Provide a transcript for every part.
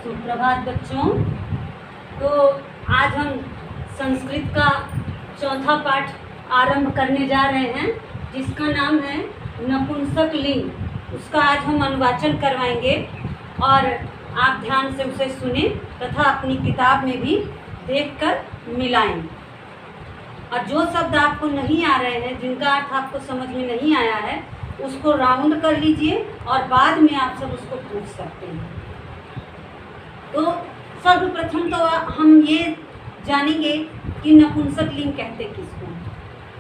सुप्रभात बच्चों। तो आज हम संस्कृत का चौथा पाठ आरंभ करने जा रहे हैं, जिसका नाम है नपुंसक लिंग। उसका आज हम अनुवाचन करवाएंगे और आप ध्यान से उसे सुने तथा अपनी किताब में भी देखकर मिलाएं। और जो शब्द आपको नहीं आ रहे हैं, जिनका अर्थ आपको समझ में नहीं आया है, उसको राउंड कर लीजिए और बाद में आप सब उसको पूछ सकते हैं। तो सर्वप्रथम तो हम ये जानेंगे कि नपुंसक लिंग कहते किसको।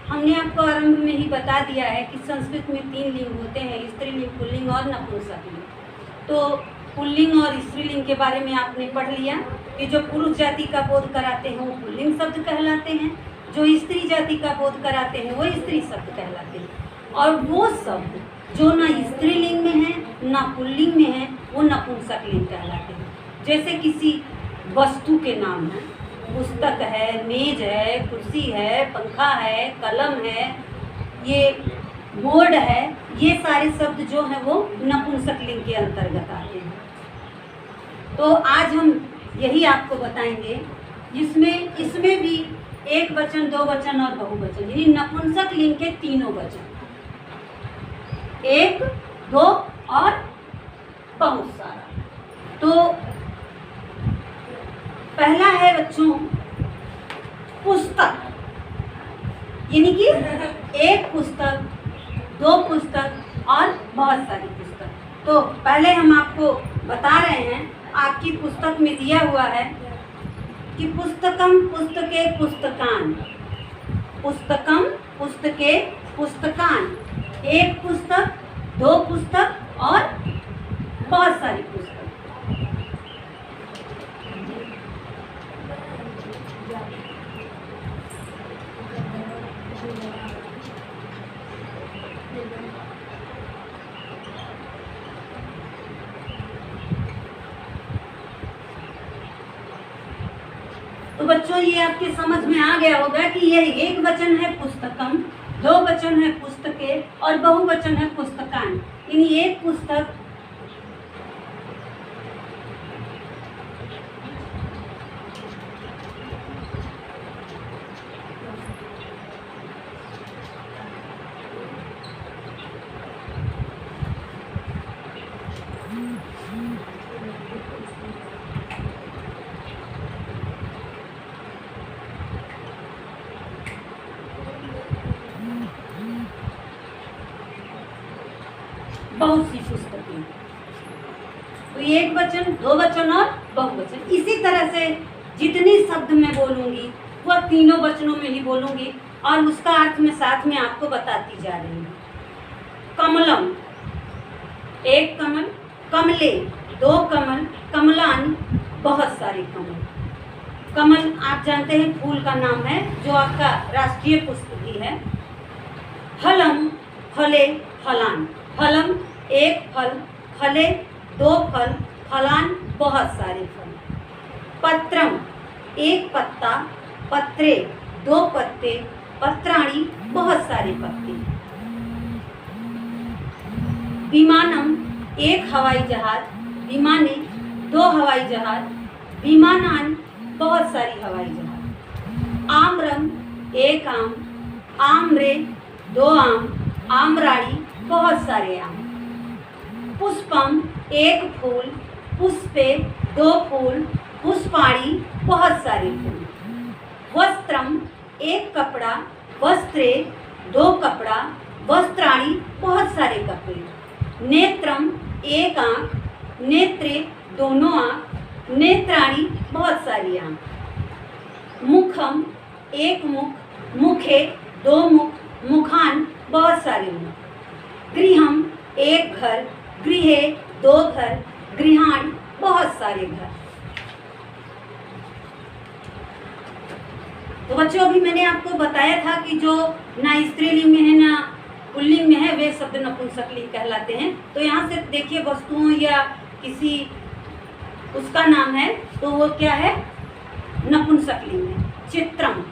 हमने आपको आरंभ में ही बता दिया है कि संस्कृत में 3 लिंग होते हैं, स्त्रीलिंग, पुल्लिंग और नपुंसक लिंग। तो पुल्लिंग और स्त्रीलिंग के बारे में आपने पढ़ लिया कि जो पुरुष जाति का बोध कराते हैं वो पुल्लिंग शब्द कहलाते हैं, जो स्त्री जाति का बोध कराते हैं वो स्त्री शब्द कहलाते हैं, और वो शब्द जो ना स्त्रीलिंग में है ना पुल्लिंग में है वो नपुंसक लिंग कहलाते हैं। जैसे किसी वस्तु के नाम हैं, पुस्तक है, मेज है, कुर्सी है, पंखा है, कलम है, ये बोर्ड है, ये सारे शब्द जो हैं वो नपुंसक लिंग के अंतर्गत आते हैं। तो आज हम यही आपको बताएंगे, जिसमें इसमें भी एक वचन, दो वचन और बहुवचन, यानी नपुंसक लिंग के तीनों वचन, एक, दो और बहुत सारा। तो पहला है बच्चों पुस्तक, यानी कि एक पुस्तक, दो पुस्तक और बहुत सारी पुस्तक। तो पहले हम आपको बता रहे हैं, आपकी पुस्तक में दिया हुआ है कि पुस्तकम पुस्तके पुस्तकान, पुस्तकम पुस्तके पुस्तकान, एक पुस्तक, दो पुस्तक और बहुत सारी पुस्तक। तो बच्चों ये आपके समझ में आ गया होगा कि यह एक वचन है पुस्तकम, दो वचन है पुस्तके और बहुवचन है पुस्तकान। यानी एक पुस्तक, बहुत सी पुस्तकें। तो एक वचन, दो वचन और बहुवचन। इसी तरह से जितनी शब्द मैं बोलूंगी वह तीनों वचनों में ही बोलूंगी और उसका अर्थ मैं साथ में आपको बताती जा रही हूँ। कमलम, एक कमल, कमले, दो कमल, कमलान, बहुत सारे कमल। कमल आप जानते हैं फूल का नाम है, जो आपका राष्ट्रीय पुष्प भी है। फलम, फले, फलान, फलम एक फल, फले दो फल, फलान बहुत सारे फल। पत्रम एक पत्ता, पत्रे दो पत्ते, पत्राणी बहुत सारे पत्ते। विमानम एक हवाई जहाज, विमाने दो हवाई जहाज, विमानान बहुत सारी हवाई जहाज। आम्रम एक आम, आम्रे दो आम, आम्राणी बहुत सारे आम। पुष्पम एक फूल, पुष्पे दो फूल, पुष्पाणी बहुत सारे फूल। वस्त्रम एक कपड़ा, वस्त्रे दो कपड़ा, वस्त्राणी बहुत सारे कपड़े। नेत्रम एक आँख, नेत्रे दोनों आँख, नेत्राणी बहुत सारी आँख। मुखम एक मुख, मुखे दो मुख, मुखान बहुत सारे मुख। गृहम एक घर, गृहे दो घर, गृहाण बहुत सारे घर। तो बच्चों अभी मैंने आपको बताया था कि जो ना स्त्रीलिंग में है ना पुल्लिंग में है वे शब्द नपुंसक लिंग कहलाते हैं। तो यहाँ से देखिए, वस्तुओं या किसी उसका नाम है तो वो क्या है, नपुंसक लिंग है। चित्रम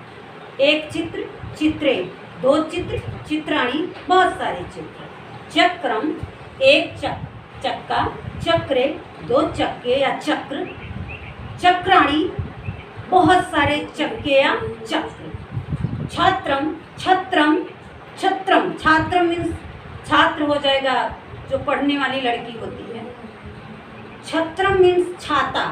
एक चित्र, चित्रे दो चित्र, चित्राणी बहुत सारे चित्र। चक्रम एक चक्का, चक्रे दो चक्के या चक्र। चक्राणी, बहुत सारे चक्के या चक्र। छात्रम, छत्रम, छत्रम, छात्र मीन्स छात्र हो जाएगा जो पढ़ने वाली लड़की होती है। छत्रम मीन्स छाता।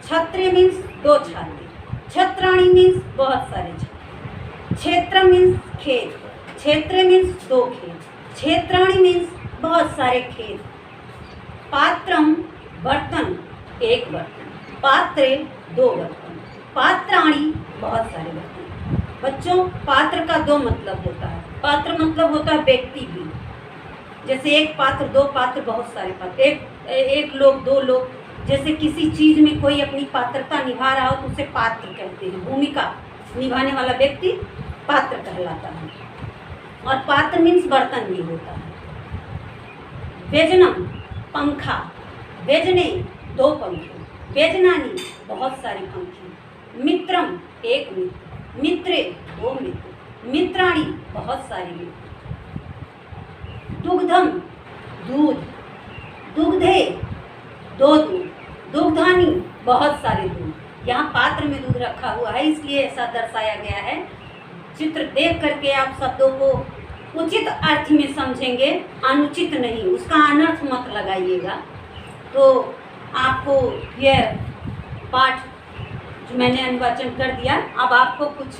छत्रे मीन्स दो छाते। छत्राणी मीन्स बहुत सारे छाते। क्षेत्र मीन्स खेत। क्षेत्र मीन्स दो खेत। क्षेत्राणी मीन्स बहुत सारे खेत। पात्रम बर्तन, एक बर्तन। पात्रे दो बर्तन। पात्राणी बहुत सारे बर्तन। बच्चों, पात्र का दो मतलब होता है। पात्र मतलब होता है व्यक्ति भी, जैसे एक पात्र, दो पात्र, बहुत सारे पात्र, एक लोग, दो लोग। जैसे किसी चीज में कोई अपनी पात्रता निभा रहा हो तो उसे पात्र कहते हैं। भूमिका निभाने वाला व्यक्ति पात्र कहलाता है। और पात्र मीन्स बर्तन भी होता है। व्यजनम पंखा। व्यजने दो पंखे। व्यजनानी बहुत सारे पंखे। मित्रम एक मित्र। मित्रे दो मित्र। मित्राणी बहुत सारे मित्र। दुग्धम दूध। दुग्धे दो दूध। दुग्धानी बहुत सारे दूध। यहाँ पात्र में दूध रखा हुआ है इसलिए ऐसा दर्शाया गया है। चित्र देख करके आप शब्दों को उचित अर्थ में समझेंगे, अनुचित नहीं, उसका अनर्थ मत लगाइएगा। तो आपको यह पाठ जो मैंने अनुवाचन कर दिया, अब आपको कुछ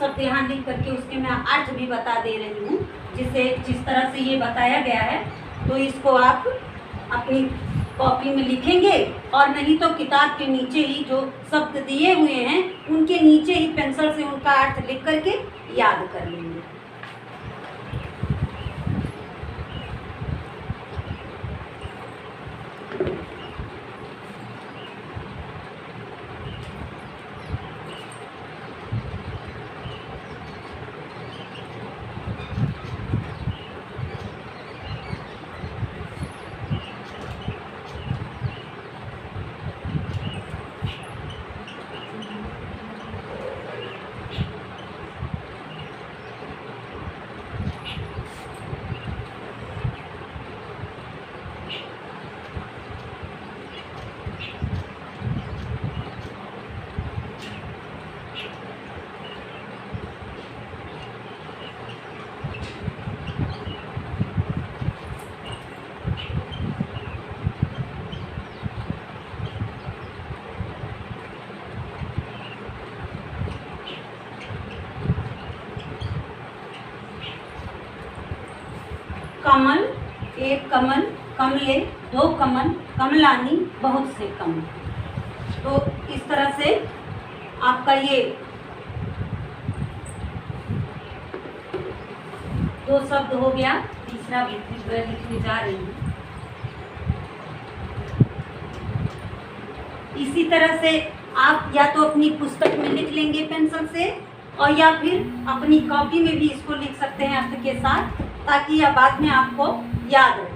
शब्द यहाँ लिख करके उसके मैं अर्थ भी बता दे रही हूँ, जिस तरह से ये बताया गया है। तो इसको आप अपनी कॉपी में लिखेंगे और नहीं तो किताब के नीचे ही जो शब्द दिए हुए हैं उनके नीचे ही पेंसिल से उनका अर्थ लिख करके याद कर लेंगे। कमल एक कमल। कमले दो कमल। कमलानी बहुत से कमल। तो इस तरह से आपका ये दो शब्द हो गया। तीसरा भी लिखने जा रही हूँ। इसी तरह से आप या तो अपनी पुस्तक में लिख लेंगे पेंसिल से, और या फिर अपनी कॉपी में भी इसको लिख सकते हैं अर्थ के साथ, ताकि यह बाद में आपको याद रहे।